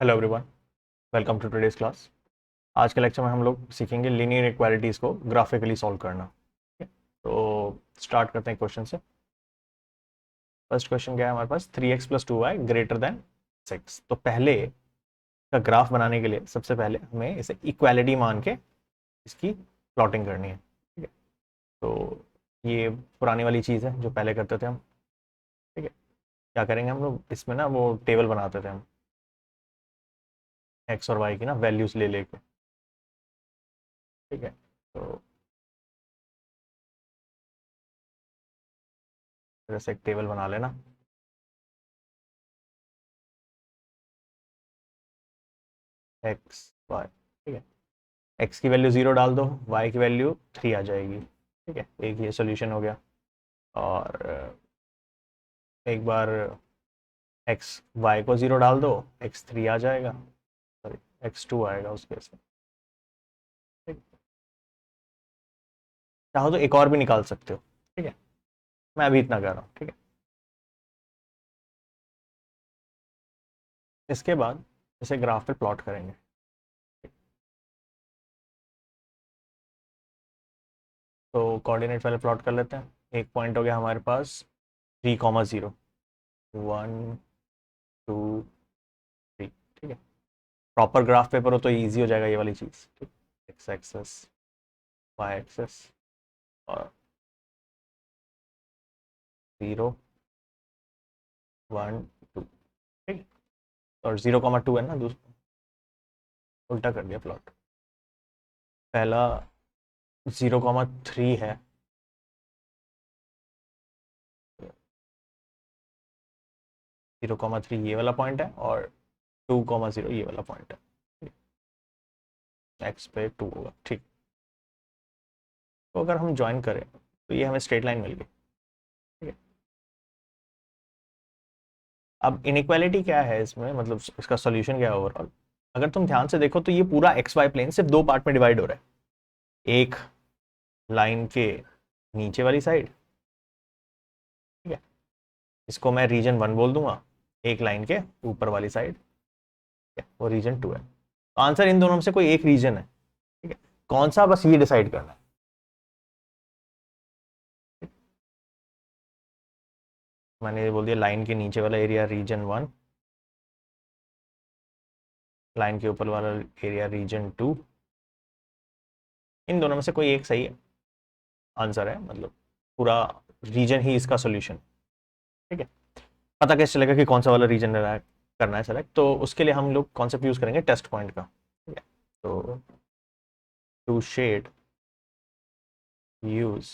Hello everyone, welcome to today's class. आज के lecture में हम लोग सीखेंगे लीनियर इक्वालिटीज़ को ग्राफिकली सॉल्व करना। ठीक है, तो स्टार्ट करते हैं क्वेश्चन से। फर्स्ट क्वेश्चन क्या है हमारे पास, 3x + 2y ग्रेटर देन 6। तो पहले का ग्राफ बनाने के लिए सबसे पहले हमें इसे इक्वालिटी मान के इसकी प्लॉटिंग करनी है। ठीक है, तो ये पुरानी वाली चीज़ है जो पहले करते थे हम। ठीक है, क्या करेंगे हम लोग इसमें ना, वो टेबल बनाते थे हम एक्स और वाई की ना वैल्यूज़ ले लेके। ठीक है, तो जैसे एक टेबल बना लेना। एक्स वाई, ठीक है, एक्स की वैल्यू 0 डाल दो, वाई की वैल्यू 3 आ जाएगी। ठीक है, एक ये सोल्यूशन हो गया। और एक बार एक्स वाई को 0 डाल दो, x3 आ जाएगा, सॉरी x2 आएगा उस केस में। ठीक, चाहो तो एक और भी निकाल सकते हो। ठीक है, मैं अभी इतना कर रहा हूँ। ठीक है, इसके बाद इसे ग्राफ पे प्लॉट करेंगे। तो कोऑर्डिनेट पहले प्लॉट कर लेते हैं। एक पॉइंट हो गया हमारे पास 3,0, 1 2 3। ठीक है, प्रॉपर ग्राफ पेपर हो तो इजी हो जाएगा ये वाली चीज़। ठीक, एक्स एक्सेस, वाई एक्सेस और 0 1 2। ठीक है, और 0,2 है ना, दूसरा उल्टा कर दिया प्लॉट। पहला 0,3 है, 0,3 ये वाला पॉइंट है, और 2,0 ये वाला पॉइंट है। एक्स पे 2 होगा। ठीक, तो अगर हम ज्वाइन करें तो ये हमें स्ट्रेट लाइन मिल गई। ठीक है, अब इनइक्वालिटी क्या है इसमें, मतलब इसका सॉल्यूशन क्या है ओवरऑल। अगर तुम ध्यान से देखो तो ये पूरा एक्स वाई प्लेन सिर्फ दो पार्ट में डिवाइड हो रहा है। एक लाइन के नीचे वाली साइड, ठीक है, इसको मैं रीजन 1 बोल दूंगा। एक लाइन के ऊपर वाली साइड वो रीजन 2 है। तो आंसर इन दोनों में से कोई एक रीजन है। ठीक है, कौन सा, बस ये डिसाइड करना है। मैंने ये बोल दिया, लाइन के नीचे वाला एरिया रीजन 1, लाइन के ऊपर वाला एरिया रीजन 2। इन दोनों में से कोई एक सही आंसर है, मतलब पूरा रीजन ही इसका सोल्यूशन। ठीक है, पता कैसे चलेगा कि कौन सा वाला रीजन करना है सेलेक्ट, तो उसके लिए हम लोग कॉन्सेप्ट यूज करेंगे टेस्ट पॉइंट का। ठीक है, तो to shade use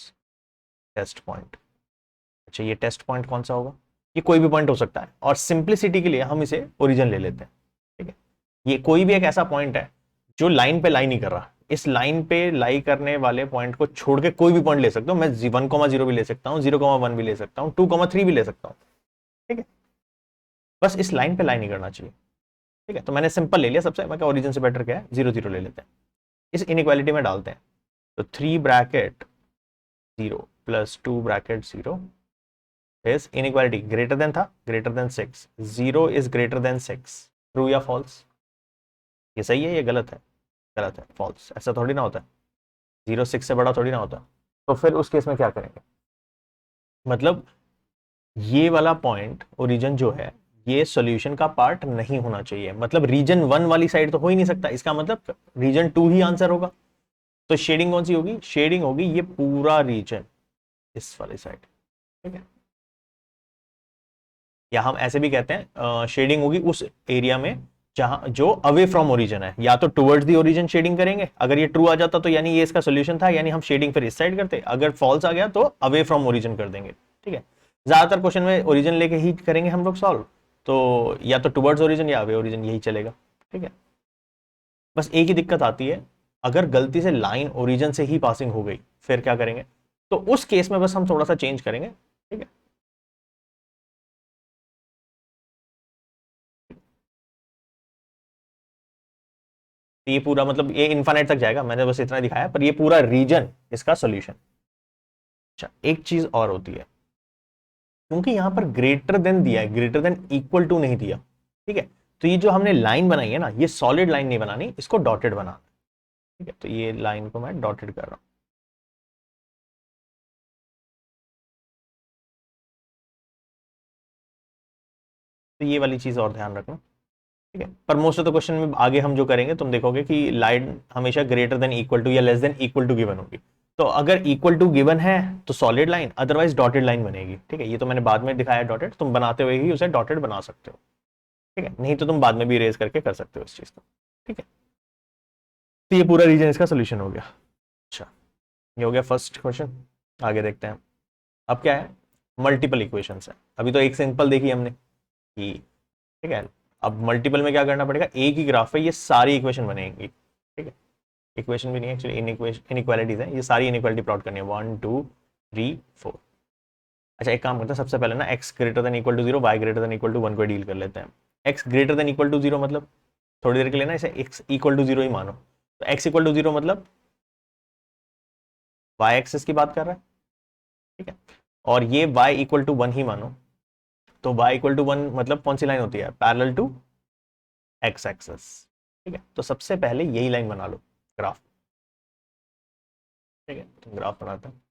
test point. अच्छा, ये टेस्ट पॉइंट कौन सा होगा, ये कोई भी पॉइंट हो सकता है, और सिंप्लिसिटी के लिए हम इसे ओरिजिन ले लेते हैं। ठीक है, ये कोई भी एक ऐसा पॉइंट है जो लाइन पे लाई नहीं कर रहा। इस लाइन पे लाई करने वाले पॉइंट को छोड़ के कोई भी पॉइंट ले सकता हूं मैं। 1,0 भी ले सकता हूं, 0,1 भी ले सकता हूं, 2,3 भी ले सकता हूं। ठीक है, बस इस लाइन पे लाई नहीं करना चाहिए। ठीक है, तो मैंने सिंपल ले लिया सबसे, मैं क्या ओरिजिन से बेटर क्या है, 0,0 ले लेते हैं। इस इनइक्वालिटी में डालते हैं, तो 3 bracket 0 + 2 bracket 0 is inequality greater than था, greater than 6। 0 is greater than 6। True या फॉल्स, ये सही है, ये गलत है, गलत है, फॉल्स। ऐसा थोड़ी ना होता है, 0 6 से बड़ा थोड़ी ना होता। तो फिर उस केस में क्या करेंगे, मतलब ये वाला पॉइंट ओरिजिन जो है ये सॉल्यूशन का पार्ट नहीं होना चाहिए। मतलब रीजन 1 वाली साइड तो हो ही नहीं सकता, इसका मतलब रीजन 2 ही आंसर होगा। तो शेडिंग कौन सी होगी, शेडिंग होगी ये पूरा रीजन इस वाली साइड। ठीक है, या हम ऐसे भी कहते हैं शेडिंग होगी उस एरिया में जहां जो अवे फ्रॉम ओरिजिन है। या तो टुवर्ड्स दी ओरिजिन शेडिंग करेंगे, अगर ये ट्रू आ जाता तो यानी ये इसका सोल्यूशन था, यानी हम शेडिंग फिर इस साइड करते। अगर फॉल्स आ गया तो अवे फ्रॉम ओरिजिन कर देंगे। ठीक है, ज्यादातर क्वेश्चन में ओरिजिन लेके ही करेंगे हम लोग सॉल्व, तो या तो टुवर्ड्स ओरिजिन या अवे ओरिजिन, यही चलेगा। ठीक है, बस एक ही दिक्कत आती है, अगर गलती से लाइन ओरिजिन से ही पासिंग हो गई फिर क्या करेंगे, तो उस केस में बस हम थोड़ा सा चेंज करेंगे। ठीक है, तो ये पूरा मतलब ये इन्फाइनाइट तक जाएगा, मैंने बस इतना दिखाया, पर ये पूरा रीजन इसका सोल्यूशन। अच्छा, एक चीज और होती है, क्योंकि यहां पर ग्रेटर देन दिया है, ग्रेटर देन इक्वल टू नहीं दिया। ठीक है, तो ये जो हमने लाइन बनाई है ना, ये सॉलिड लाइन नहीं बनानी, इसको डॉटेड बनाना। ठीक है, तो ये लाइन को मैं डॉटेड कर रहा हूं। तो ये वाली चीज और ध्यान रखना। ठीक है, पर मोस्ट ऑफ द क्वेश्चन में आगे हम जो करेंगे तुम देखोगे कि लाइन हमेशा ग्रेटर देन इक्वल टू या less than equal to given होगी। तो अगर इक्वल टू गिवन है तो solid line, otherwise dotted line बनेगी। ठीक है, ये तो मैंने बाद में दिखाया डॉटेड, तुम बनाते हुए ही उसे डॉटेड बना सकते हो। ठीक है, नहीं तो तुम बाद में भी इरेज करके कर सकते हो इस चीज को। ठीक है, तो ये पूरा रीजन इसका सोल्यूशन हो गया। अच्छा, ये हो गया फर्स्ट क्वेश्चन। आगे देखते हैं। अब क्या है, मल्टीपल इक्वेशंस है। अभी तो एक सिंपल देखी हमने कि, ठीक है, अब मल्टीपल में क्या करना पड़ेगा, एक ही ग्राफ पे ये सारी इक्वेशन बनेंगी। ठीक है, इक्वेशन भी नहीं एक्चुअली इनइक्वालिटीज है, ये सारी इनइक्वालिटी प्लॉट करनी है, 1 2 3 4। अच्छा, एक काम करते हैं, सबसे पहले ना x greater than equal to zero, y greater than equal to one को डील कर लेते हैं। X greater than equal to zero मतलब थोड़ी देर के लिए ना इसे एक्स इक्वल टू जीरो ही मानो। तो एक्स इक्वल टू जीरो मतलब वाई एक्सिस की बात कर रहा है। ठीक है, और ये वाई इक्वल टू वन ही मानो। तो वाई इक्वल टू वन मतलब कौन सी लाइन होती है, पैरेलल टू एक्स एक्सिस। ठीक है, तो सबसे पहले यही लाइन बना लो, ग्राफ। ठीक है, तो ग्राफ बनाते हैं।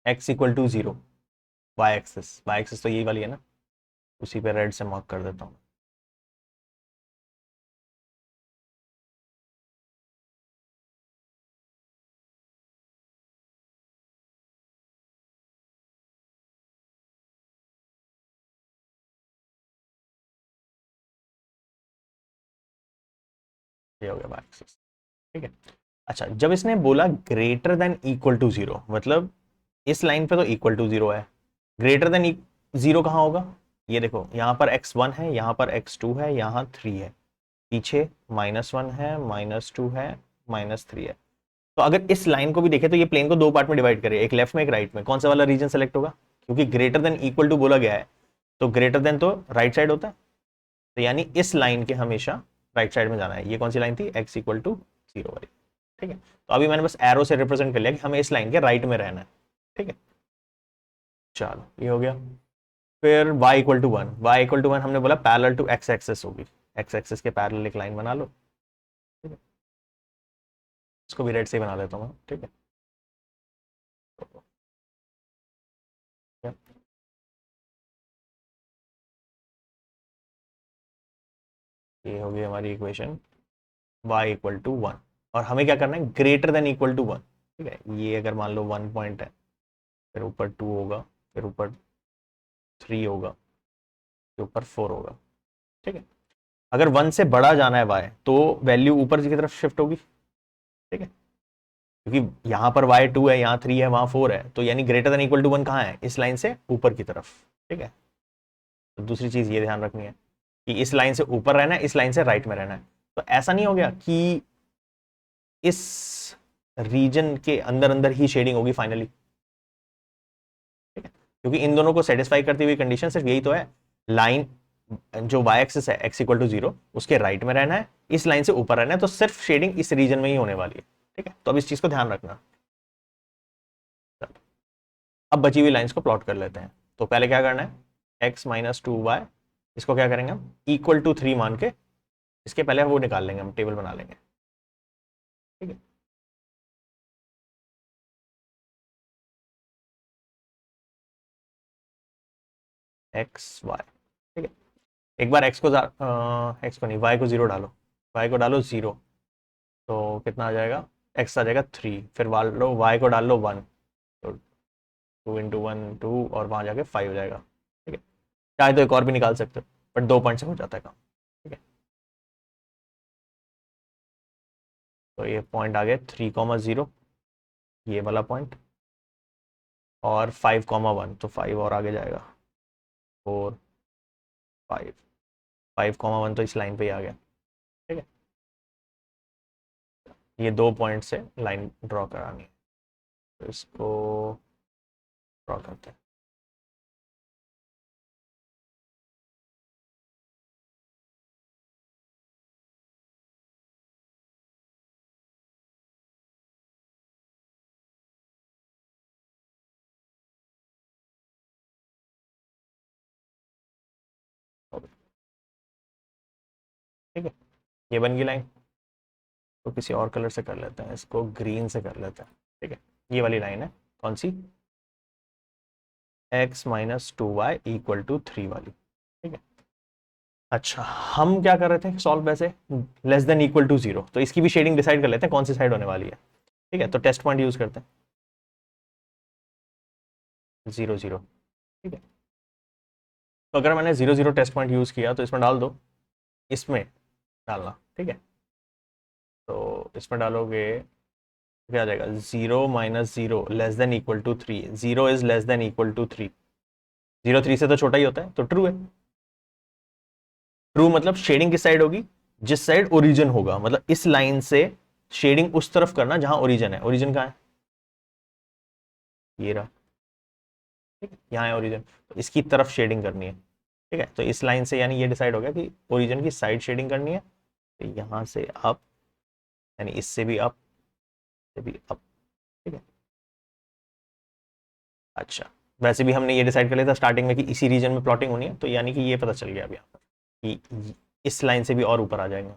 X equal to zero, y axis तो यही वाली है ना, उसी पे रेड से मार्क कर देता हूँ। ये हो गया वाई एक्सिस। ठीक है, अच्छा, जब इसने बोला greater than equal to zero मतलब इस लाइन पे तो इक्वल टू जीरो है, ग्रेटर देन जीरो कहाँ होगा, ये देखो यहाँ पर x1 है, यहाँ पर x2 है, यहाँ 3 है, पीछे -1 है, -2 है, -3 है। तो अगर इस लाइन को भी देखें तो ये प्लेन को दो पार्ट में डिवाइड करे, एक लेफ्ट में एक राइट में, कौन सा वाला रीजन सेलेक्ट होगा, क्योंकि ग्रेटर देन इक्वल टू बोला गया है, तो ग्रेटर देन तो राइट साइड होता है, तो यानी इस लाइन के हमेशा राइट साइड में जाना है। ये कौन सी लाइन थी, x इक्वल टू जीरो वाली। ठीक है, तो अभी मैंने बस एरो से रिप्रेजेंट कर लिया कि हमें इस लाइन के राइट में रहना है। ठीक है, चलो ये हो गया। फिर y equal to one, y equal to one हमने बोला पैरेलल टू x एक्सेस होगी, x एक्सेस के पैरेलल एक लाइन बना लो। ठीक है, इसको भी रेड से ही बना देता हूँ मैं। ठीक है, ये होगी हमारी equation y equal to one, और हमें क्या करना है, greater than equal to one. ठीक है, ये अगर मान लो वन पॉइंट है, फिर ऊपर टू होगा, फिर ऊपर थ्री होगा, फिर ऊपर फोर होगा। ठीक है, अगर वन से बड़ा जाना है y तो वैल्यू ऊपर की तरफ शिफ्ट होगी। ठीक है, क्योंकि यहाँ पर y टू है, यहाँ थ्री है, वहां फोर है, तो यानी greater than equal to one कहाँ है, इस लाइन से ऊपर की तरफ। ठीक है, तो दूसरी चीज ये ध्यान रखनी है कि इस लाइन से ऊपर रहना है, इस लाइन से राइट में रहना है। तो ऐसा नहीं हो गया कि इस रीजन के अंदर अंदर ही शेडिंग होगी फाइनली। ठीक है, क्योंकि इन दोनों को सेटिस्फाई करती हुई कंडीशन सिर्फ यही तो है, लाइन जो y एक्सिस है x इक्वल टू जीरो, उसके राइट में रहना है, इस लाइन से ऊपर रहना है, तो सिर्फ शेडिंग इस रीजन में ही होने वाली है। ठीक है, तो अब इस चीज को ध्यान रखना। अब बची हुई लाइंस को प्लॉट कर लेते हैं। तो पहले क्या करना है, x माइनस टू वाई, इसको क्या करेंगे हम, इक्वल टू थ्री मान के इसके पहले वो निकाल लेंगे, हम टेबल बना लेंगे। ठीक है, एक्स वाई। ठीक है, एक बार एक्स को एक्स को नहीं, वाई को जीरो डालो, वाई को डालो जीरो, तो कितना आ जाएगा, एक्स आ जाएगा थ्री, फिर लो वाई को डाल लो वन, तो टू इंटू वन टू, और वहां जाके फाइव हो जाएगा। ठीक है, चाहे तो एक और भी निकाल सकते हो, बट दो पॉइंट से हो जाता है काम। ठीक है, तो ये पॉइंट आ गया थ्री कॉमा जीरो, ये वाला पॉइंट, और 5,1, तो 5 और आगे जाएगा, 4, 5, 5,1 तो इस लाइन पे ही आ गया। ठीक है, ये 2 पॉइंट से लाइन ड्रॉ करानी है, तो इसको ड्रॉ करते हैं। ठीक है, ये बन गई लाइन। तो किसी और कलर से कर लेते हैं, इसको ग्रीन से कर लेते हैं। ठीक है, ये वाली लाइन है कौन सी, x minus 2y equal to 3 वाली। ठीक है, अच्छा हम क्या कर रहे थे सॉल्व, वैसे लेस देन इक्वल टू 0, तो इसकी भी शेडिंग डिसाइड कर लेते हैं कौन सी साइड होने वाली है। ठीक है, तो टेस्ट पॉइंट यूज करते हैं, 0 0। ठीक है, तो अगर मैंने 0 0 टेस्ट पॉइंट यूज किया तो इसमें डाल दो, इसमें डालना। ठीक है, तो इसमें डालोगे क्या आ जाएगा, 0 minus 0 less than equal to 3, 0 is less than equal to 3, 0 3 से तो छोटा ही होता है, तो ट्रू है। ट्रू मतलब शेडिंग किस साइड होगी, जिस साइड ओरिजिन होगा, मतलब इस लाइन से शेडिंग उस तरफ करना जहां ओरिजिन है। ओरिजिन कहाँ है, ये रहा। ठीक है, यहाँ है ओरिजिन, तो इसकी तरफ शेडिंग करनी है। ठीक है, तो इस लाइन से यानी ये डिसाइड हो गया कि ओरिजिन की साइड शेडिंग करनी है, तो यहाँ से अप, यानी इससे भी अप, से भी अप। ठीक है, अच्छा वैसे भी हमने ये डिसाइड कर लिया था स्टार्टिंग में कि इसी रीजन में प्लॉटिंग होनी है, तो यानी कि ये पता चल गया अब यहाँ पर कि इस लाइन से भी और ऊपर आ जाएंगे।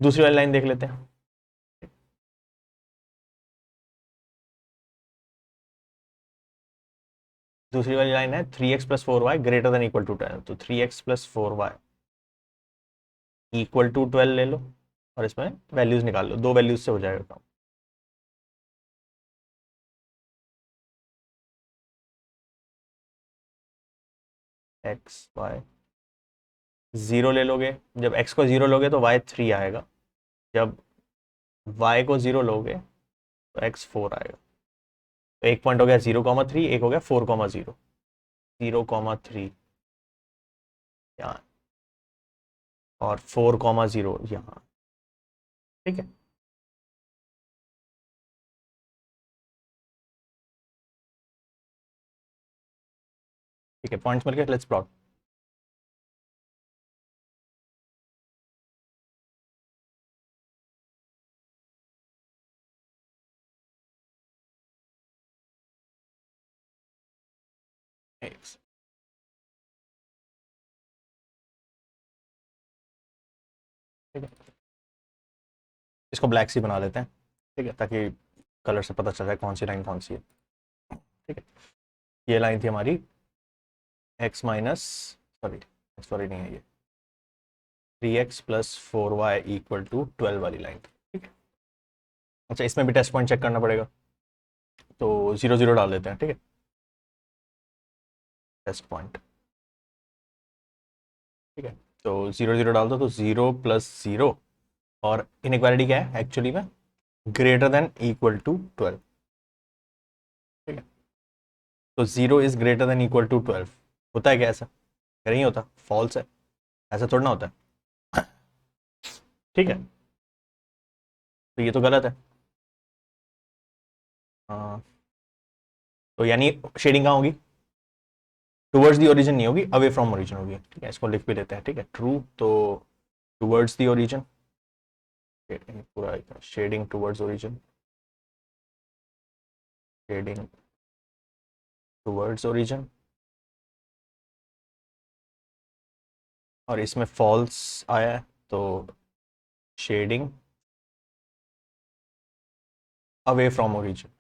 दूसरी वाली लाइन देख लेते हैं। दूसरी वाली लाइन है 3x plus 4y greater than equal to 12, तो 3x plus 4y equal to 12 ले लो, और इसमें वैल्यूज निकाल लो, दो वैल्यूज से हो जाएगा काम। एक्स वाई, जीरो ले लोगे, जब x को जीरो लोगे तो y 3 आएगा, जब y को जीरो लोगे तो x 4 आएगा। तो एक पॉइंट हो गया 0,3, एक हो गया 4,0, 0,3 यहाँ, और 4,0 यहाँ। ठीक है, ठीक है, पॉइंट्स मिल गए, लेट्स प्लॉट। ठीक है, इसको ब्लैक सी बना देते हैं। ठीक है, ताकि कलर से पता चल जाए कौन सी लाइन कौन सी है। ठीक है, ये लाइन थी हमारी x माइनस, सॉरी सॉरी नहीं है ये, 3x plus 4y equal to 12 वाली लाइन। ठीक है, अच्छा इसमें भी टेस्ट पॉइंट चेक करना पड़ेगा, तो 0 0 डाल देते हैं। ठीक है, टेस्ट पॉइंट। ठीक है, तो 0 0 डाल दो, तो 0 प्लस 0, और इनइक्वालिटी क्या है एक्चुअली में, ग्रेटर देन इक्वल टू 12। ठीक है, तो 0 is greater than equal to 12, होता है क्या ऐसा, नहीं होता, फॉल्स है, ऐसा थोड़ा ना होता है। ठीक है, तो ये तो गलत है। हाँ, तो यानी शेडिंग कहाँ होगी, टुवर्ड्स दी ओरिजिन नहीं होगी, अवे फ्रॉम ओरिजिन होगी। ठीक है, इसको लिख भी लेते हैं। ठीक है, ट्रू, तो टुवर्ड्स दी ओरिजिन, पूरा shading towards origin, shading towards origin, और इसमें फॉल्स आया है, तो शेडिंग अवे फ्रॉम ओरिजिन।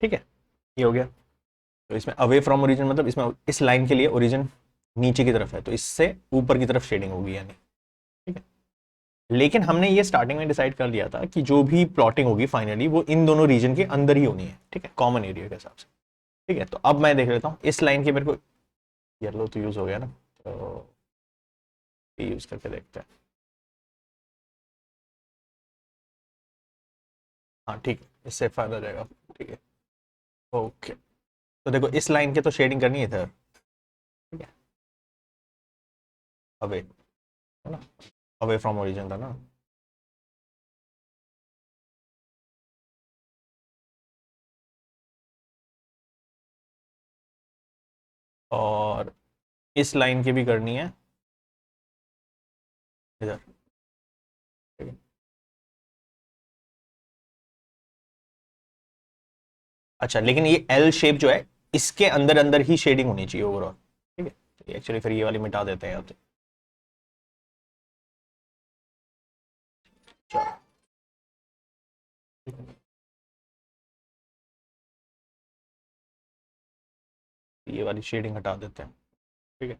ठीक है, ये हो गया। तो इसमें अवे फ्रॉम ओरिजिन मतलब इसमें इस लाइन के लिए ओरिजिन नीचे की तरफ है, तो इससे ऊपर की तरफ शेडिंग होगी यानी। ठीक है, लेकिन हमने ये स्टार्टिंग में डिसाइड कर लिया था कि जो भी प्लॉटिंग होगी फाइनली वो इन दोनों रीजन के अंदर ही होनी है। ठीक है, कॉमन एरिया के हिसाब से। ठीक है, तो अब मैं देख लेता हूँ इस लाइन के, मेरे को येलो तो यूज हो गया ना, तो यूज करके देखते हैं। हाँ ठीक है, इससे फायदा हो जाएगा। ठीक है, ओके। तो देखो इस लाइन के तो शेडिंग करनी है इधर, ठीक है, अवे, है ना, अवे फ्रॉम ओरिजिन था ना। और इस लाइन की भी करनी है इधर, ठीक है। अच्छा, लेकिन ये एल शेप जो है इसके अंदर अंदर ही शेडिंग होनी चाहिए ओवरऑल, ठीक है। एक्चुअली फिर ये वाली मिटा देते हैं, तो चलो, ये वाली शेडिंग हटा देते हैं, ठीक है।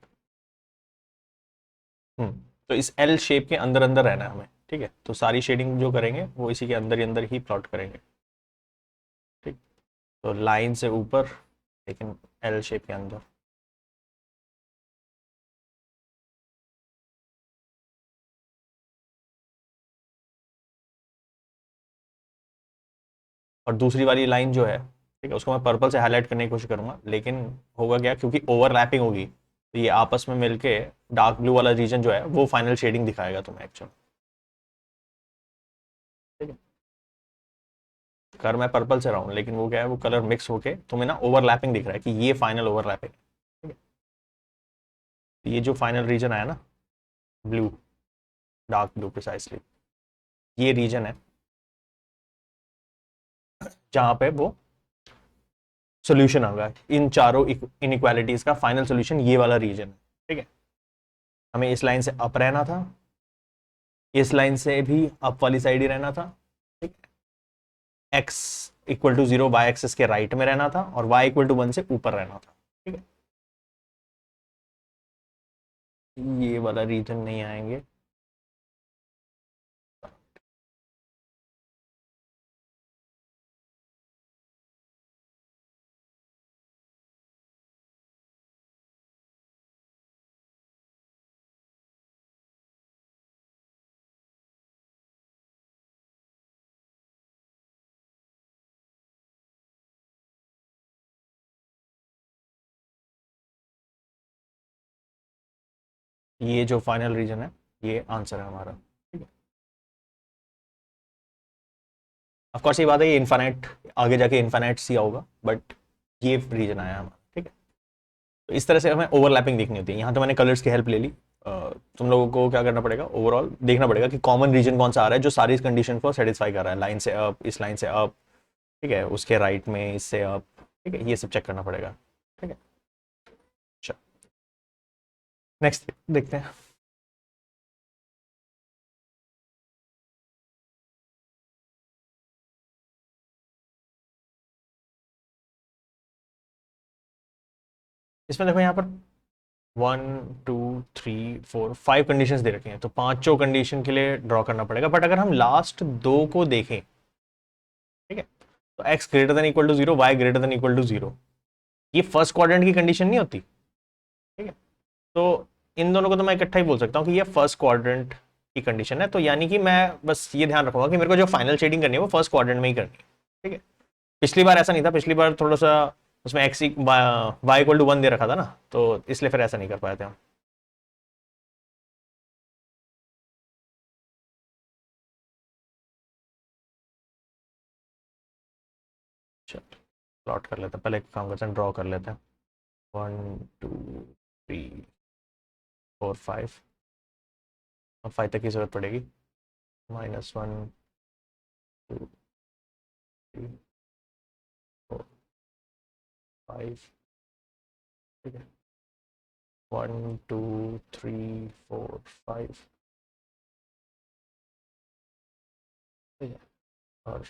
तो इस एल शेप के अंदर अंदर रहना है हमें, ठीक है। तो सारी शेडिंग जो करेंगे वो इसी के अंदर ही अंदर ही प्लॉट करेंगे, ठीक। तो लाइन से ऊपर, लेकिन एल शेप के अंदर। और दूसरी वाली लाइन जो है, ठीक है, उसको मैं पर्पल से हाईलाइट करने की कोशिश करूंगा, लेकिन होगा क्या, क्योंकि ओवरलैपिंग होगी तो ये आपस में मिलके डार्क ब्लू वाला रीजन जो है वो फाइनल शेडिंग दिखाएगा तुम्हें एक्चुअल, ठीक है। कर मैं पर्पल से रहा हूँ, लेकिन वो क्या है, वो कलर मिक्स होके तुम्हें ना ओवरलैपिंग दिख रहा है कि ये फाइनल ओवरलैपिंग, ठीक है। तो ये जो फाइनल रीजन आया ना, ब्लू, डार्क ब्लू प्रिसाइसली, ये रीजन है जहां पे वो सोल्यूशन होगा इन चारों इनइक्वालिटीज का। फाइनल सोल्यूशन ये वाला रीजन है, ठीक है। हमें इस लाइन से अप रहना था, इस लाइन से भी अप वाली साइड ही रहना था, ठीक है। X equal to 0 y axis के राइट में रहना था, और वाई इक्वल टू 1 से ऊपर रहना था, ठीक है। ये वाला रीजन नहीं आएंगे। ये जो फाइनल रीजन है ये आंसर है हमारा, ठीक है। ऑफ कोर्स ये बात है, ये इन्फानाइट, आगे जाके इन्फानाइट सी होगा, बट ये रीजन आया हमारा, ठीक है। तो इस तरह से हमें ओवरलैपिंग देखनी होती है। यहाँ तो मैंने कलर्स की हेल्प ले ली। तुम लोगों को क्या करना पड़ेगा, ओवरऑल देखना पड़ेगा कि कॉमन रीजन कौन सा आ रहा है जो सारी कंडीशन को सेटिस्फाई कर रहा है। लाइन से अप, इस लाइन से अप, ठीक है, उसके राइट में इससे अप, ठीक है, ये सब चेक करना पड़ेगा, ठीक है। अच्छा, नेक्स्ट देखते हैं। इसमें देखो यहाँ पर 1 2 3 4 5 कंडीशंस दे रखी हैं, तो पांचों कंडीशन के लिए ड्रॉ करना पड़ेगा। बट अगर हम लास्ट दो को देखें, ठीक है, तो x greater than equal to 0, y greater than equal to 0, ये फर्स्ट क्वाड्रेंट की कंडीशन नहीं होती, ठीक है। तो इन दोनों को तो मैं इकट्ठा ही बोल सकता हूँ कि ये फर्स्ट क्वाड्रेंट की कंडीशन है। तो यानी कि मैं बस ये ध्यान रखूंगा कि मेरे को जो फाइनल शेडिंग करनी है वो फर्स्ट क्वाड्रेंट में ही करनी है, ठीक है। पिछली बार ऐसा नहीं था, पिछली बार थोड़ा सा उसमें एक्स वाई इक्वल टू 1 दे रखा था ना, तो इसलिए फिर ऐसा नहीं कर पाए थे हम। चल, प्लॉट कर लेते हैं, पहले एक काम करते हैं, ड्रॉ कर लेते हैं। 1 2 3 4 5, अब 5 तक की जरूरत पड़ेगी। -1 2 3 4 5, ठीक है, 1 2 3 4 5, ठीक है। और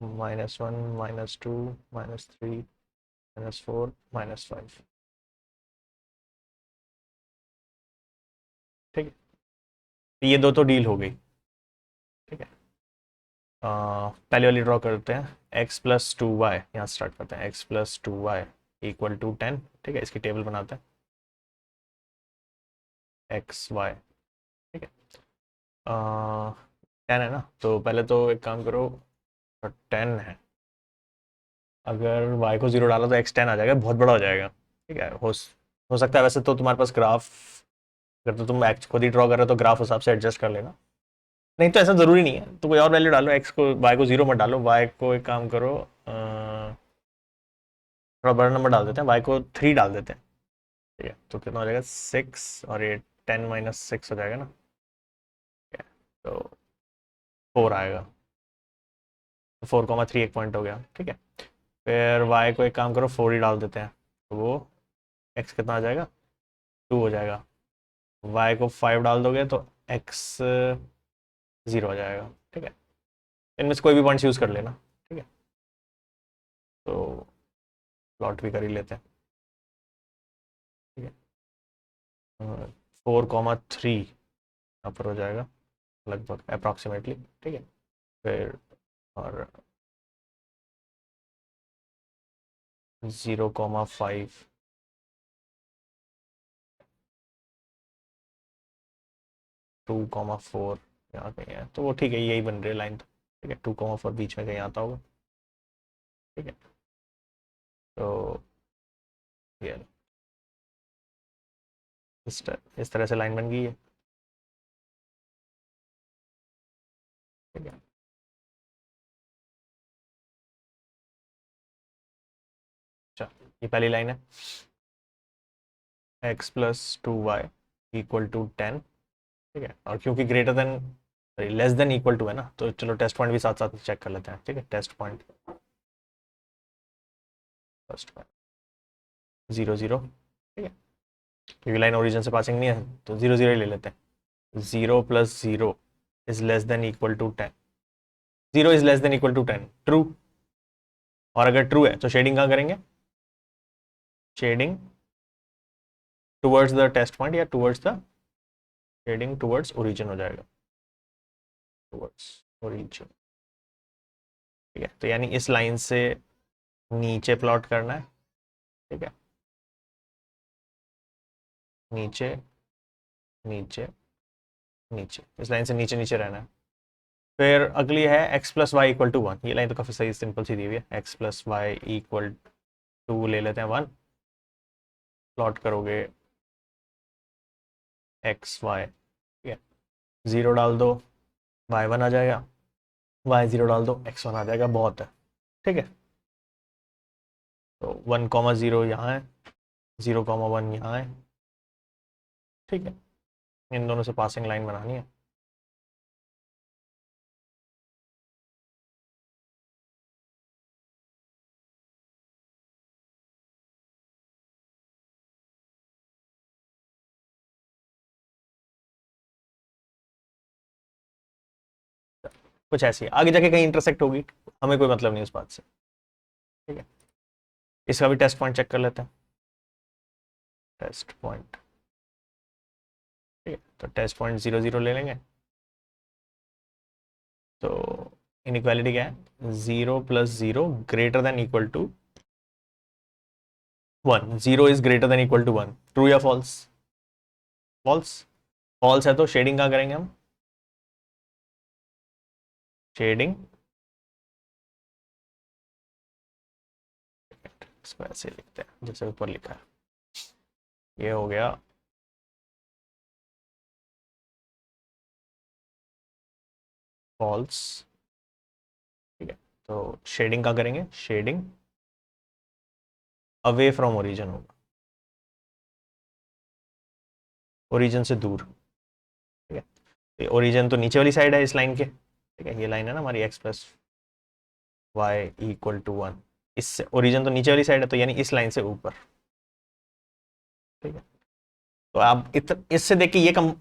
-1 -2 -3 -4 -5, ठीक है। तो ये दो तो डील हो गई, ठीक है। पहले वाली ड्रॉ करते हैं, x+2y, यहाँ स्टार्ट करते हैं, x+2y इक्वल टू 10, ठीक है। इसकी टेबल बनाते हैं, एक्स वाई, ठीक है। 10 है ना, तो पहले तो एक काम करो, तो 10 है, अगर y को 0 डालो तो x 10 आ जाएगा, बहुत बड़ा हो जाएगा। ठीक है, हो सकता है वैसे तो तुम्हारे पास ग्राफ, अगर तो तुम x खुद ही ड्रॉ कर रहे हो तो ग्राफ उस हिसाब से एडजस्ट कर लेना, नहीं तो ऐसा जरूरी नहीं है, तो कोई और वैल्यू डालो, x को y को 0 मत डालो, y को एक काम करो, थोड़ा बड़ा नंबर डाल देते हैं, y को 3 डाल देते हैं। ठीक है, तो कितना हो जाएगा 6, और ये 10 - 6 हो जाएगा ना। ठीक है, तो 4 आएगा, तो 4,3 एक पॉइंट हो गया। ठीक है, फिर y को एक काम करो 4 ही डाल देते हैं, तो वो x कितना आ जाएगा 2 हो जाएगा। y को 5 डाल दोगे तो x 0 हो जाएगा। ठीक है, इनमें से कोई भी पॉइंट्स यूज कर लेना। ठीक है, तो प्लॉट भी कर ही लेते हैं। ठीक है, 4,3 यहाँ पर हो जाएगा लगभग अप्रॉक्सीमेटली। ठीक है, फिर और 0,5 2,4 यहाँ कहीं है, तो वो ठीक है, यही बन रही है लाइन। तो ठीक है, 2,4 बीच में कहीं आता होगा। ठीक है, तो ये इस तरह से लाइन बन गई है। ठीक है, अच्छा, ये पहली लाइन है, x + 2y = 10। ठीक है, और क्योंकि greater than less than equal to है ना, तो चलो टेस्ट पॉइंट भी साथ साथ चेक कर लेते हैं। ठीक है, टेस्ट पॉइंट फर्स्ट पॉइंट 0, 0। ठीक है, क्योंकि लाइन ओरिजिन से पासिंग नहीं है तो 0, 0 ही ले लेते हैं। 0 + 0 > < 0 ट्रू, और अगर ट्रू है तो शेडिंग कहाँ करेंगे, shading towards the test point, या towards the shading towards origin हो जाएगा, टुवर्ड्स ओरिजिन। ठीक है, तो यानी इस लाइन से नीचे प्लॉट करना है। ठीक है, नीचे नीचे नीचे, इस लाइन से नीचे नीचे रहना है। फिर अगली है x + y = 1, ये लाइन तो काफ़ी सही सिंपल सी दी हुई है, x + y = ले लेते हैं 1, प्लॉट करोगे एक्स वाई। ठीक है, 0 डाल दो y1 आ जाएगा, y0 डाल दो x1 आ जाएगा, बहुत है। ठीक है, तो 1,0 यहाँ है, 0,1 यहाँ है। ठीक है, इन दोनों से पासिंग लाइन बनानी है। कुछ ऐसी आगे जाके कहीं इंटरसेक्ट होगी, हमें कोई मतलब नहीं उस बात से। ठीक है, इसका भी टेस्ट पॉइंट चेक कर लेते हैं, टेस्ट पॉइंट। ठीक है, तो टेस्ट पॉइंट 0, 0 ले लेंगे। तो इनइक्वालिटी क्या है, 0 + 0 > 1, 0 is greater than equal to 1, true या फॉल्स, फॉल्स। फॉल्स है तो शेडिंग कहाँ करेंगे हम, शेडिंग, इसको ऐसे लिखते हैं जैसे ऊपर लिखा है, ये हो गया फॉल्स। ठीक है, तो शेडिंग कहाँ करेंगे, शेडिंग अवे फ्रॉम ओरिजिन होगा, ओरिजिन से दूर। ठीक है, ओरिजिन तो नीचे वाली साइड है इस लाइन के। ठीक है, ये लाइन है ना हमारी x + y = 1, इससे ओरिजिन तो नीचे वाली साइड है, तो यानी इस लाइन से ऊपर। ठीक है, तो आप इससे देख के ये कम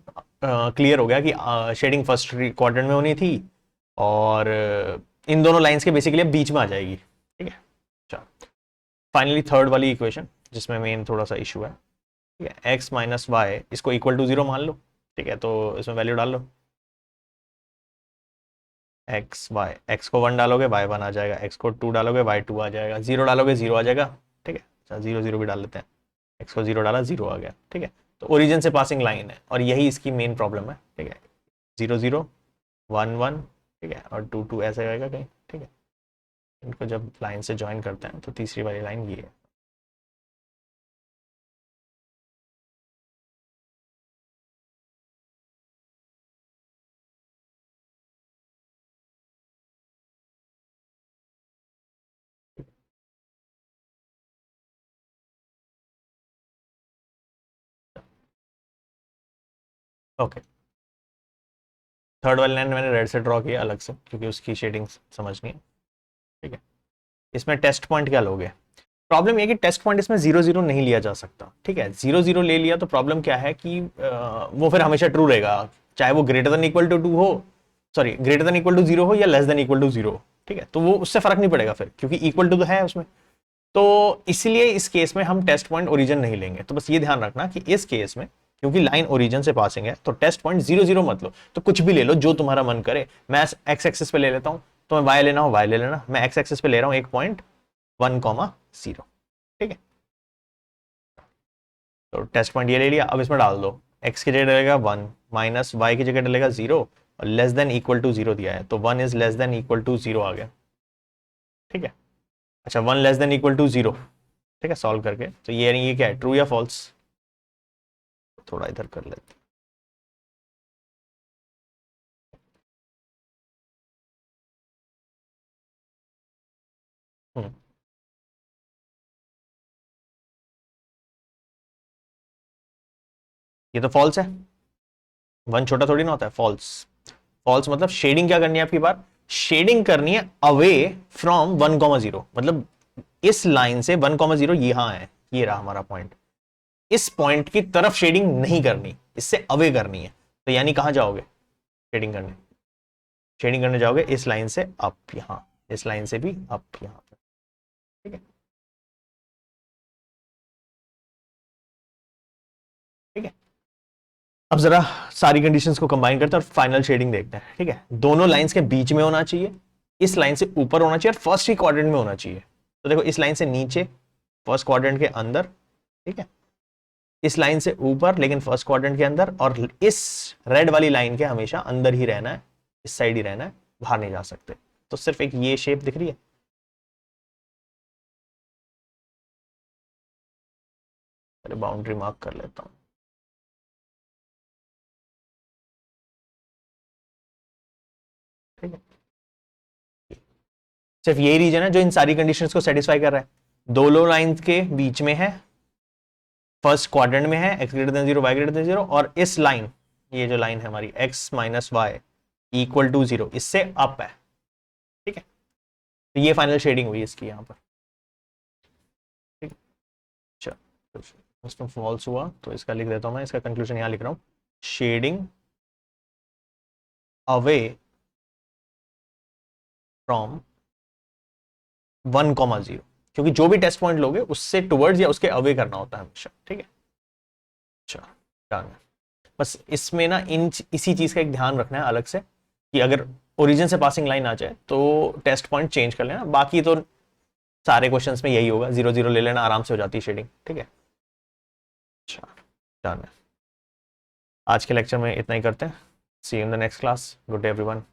क्लियर हो गया कि शेडिंग फर्स्ट क्वाड्रेंट में होनी थी, और इन दोनों लाइंस के बेसिकली बीच में आ जाएगी। ठीक है, अच्छा, फाइनली थर्ड वाली इक्वेशन जिसमें मेन थोड़ा सा इशू है। ठीक है, x - y इसको = 0 मान लो। ठीक है, तो इसमें वैल्यू डाल लो, x को 1 डालोगे y1 आ जाएगा, x को 2 डालोगे y2 आ जाएगा, 0 डालोगे 0 आ जाएगा। ठीक है, अच्छा 0, 0 भी डाल लेते हैं, x को 0 डाला 0 आ गया। ठीक है, तो ओरिजिन से पासिंग लाइन है और यही इसकी मेन प्रॉब्लम है। ठीक है, 0, 0 1, 1। ठीक है, और 2, 2 ऐसे आएगा कहीं। ठीक है, इनको जब लाइन से ज्वाइन करते हैं तो तीसरी वाली लाइन ये है। ओके, थर्ड वाली लाइन मैंने रेड से ड्रॉ किया अलग से क्योंकि उसकी शेडिंग समझनी है। ठीक है, इसमें टेस्ट पॉइंट क्या लोगे? प्रॉब्लम ये कि टेस्ट पॉइंट इसमें 0 0 नहीं लिया जा सकता। ठीक है, 0 0 ले लिया तो प्रॉब्लम क्या है कि वो फिर हमेशा ट्रू रहेगा, चाहे वो ग्रेटर देन इक्वल टू 2 हो, sorry greater than equal to 0 हो या लेस देन इक्वल टू 0। ठीक है, तो वो उससे फर्क नहीं पड़ेगा फिर, क्योंकि इक्वल टू तो है उसमें। तो इसलिए इस केस में हम टेस्ट पॉइंट ओरिजिन नहीं लेंगे। तो बस ये ध्यान रखना कि इस केस में क्योंकि लाइन ओरिजिन से पासिंग है तो टेस्ट पॉइंट 0 0 मत लो, तो कुछ भी ले लो जो तुम्हारा मन करे। मैं एक्स एक्सिस पे ले लेता हूं, तो मैं वाई लेना हो वाई ले लेना। मैं एक्स एक्सिस पे ले रहा हूं 1.1,0। ठीक है, तो टेस्ट पॉइंट ये ले लिया। अब इसमें डाल दो, एक्स की जगह डलेगा 1 माइनस वाई की जगह डलेगा 0 और लेस देन इक्वल टू 0 दिया है तो 1 is less than equal to 0 आ गया। ठीक है, अच्छा 1 लेस देन इक्वल टू 0। ठीक है, सॉल्व करके तो ये क्या है, ट्रू या फॉल्स? थोड़ा इधर कर लेते हैं। ये तो फॉल्स है, 1 छोटा थोड़ी ना होता है। फॉल्स, फॉल्स मतलब शेडिंग क्या करनी है आपकी बात, शेडिंग करनी है अवे फ्रॉम 1,0। मतलब इस लाइन से 1,0 यहां है, ये रहा हमारा पॉइंट, इस पॉइंट की तरफ शेडिंग नहीं करनी, इससे अवे करनी है। तो यानी कहां जाओगे शेडिंग करने? शेडिंग करने जाओगे इस लाइन से अप, यहां इस लाइन से भी अप यहां पर। ठीक है, ठीक है। अब जरा सारी कंडीशंस को कंबाइन करते हैं और फाइनल शेडिंग देखते हैं। ठीक है, दोनों लाइंस के बीच में होना चाहिए, इस लाइन से ऊपर होना चाहिए और फर्स्ट ही क्वाड्रेंट में होना चाहिए। तो देखो इस लाइन से नीचे फर्स्ट क्वाड्रेंट के अंदर, ठीक है, इस लाइन से ऊपर लेकिन फर्स्ट क्वाड्रेंट के अंदर, और इस रेड वाली लाइन के हमेशा अंदर ही रहना है, इस साइड ही रहना है, बाहर नहीं जा सकते। तो सिर्फ एक ये शेप दिख रही है, पहले बाउंड्री मार्क कर लेता हूं। ठीक है, सिर्फ यही रीजन है जो इन सारी कंडीशंस को सेटिस्फाई कर रहा है। दोनों लाइंस के बीच में है, फर्स्ट क्वाड्रेंट में है, x greater than 0 y greater than 0, और इस लाइन, ये जो लाइन है हमारी x minus y equal to 0, इससे अप है। ठीक है, तो ये फाइनल शेडिंग हुई इसकी यहां पर। ठीक है, चलो इसमें फॉल्स हुआ तो इसका लिख देता हूं मैं, इसका कंक्लूजन यहां लिख रहा हूं, शेडिंग अवे फ्रॉम 1,0, क्योंकि जो भी टेस्ट पॉइंट लोगे उससे टुवर्ड्स या उसके अवे करना होता है हमेशा। ठीक है, अच्छा डन। बस इसमें ना इसी चीज का एक ध्यान रखना है अलग से कि अगर ओरिजिन से पासिंग लाइन आ जाए तो टेस्ट पॉइंट चेंज कर लेना, बाकी तो सारे क्वेश्चंस में यही होगा, 0 0 ले लेना, आराम से हो जाती है शेडिंग। ठीक है, अच्छा डन है। आज के लेक्चर में इतना ही करते हैं, see you in the next class, good day everyone.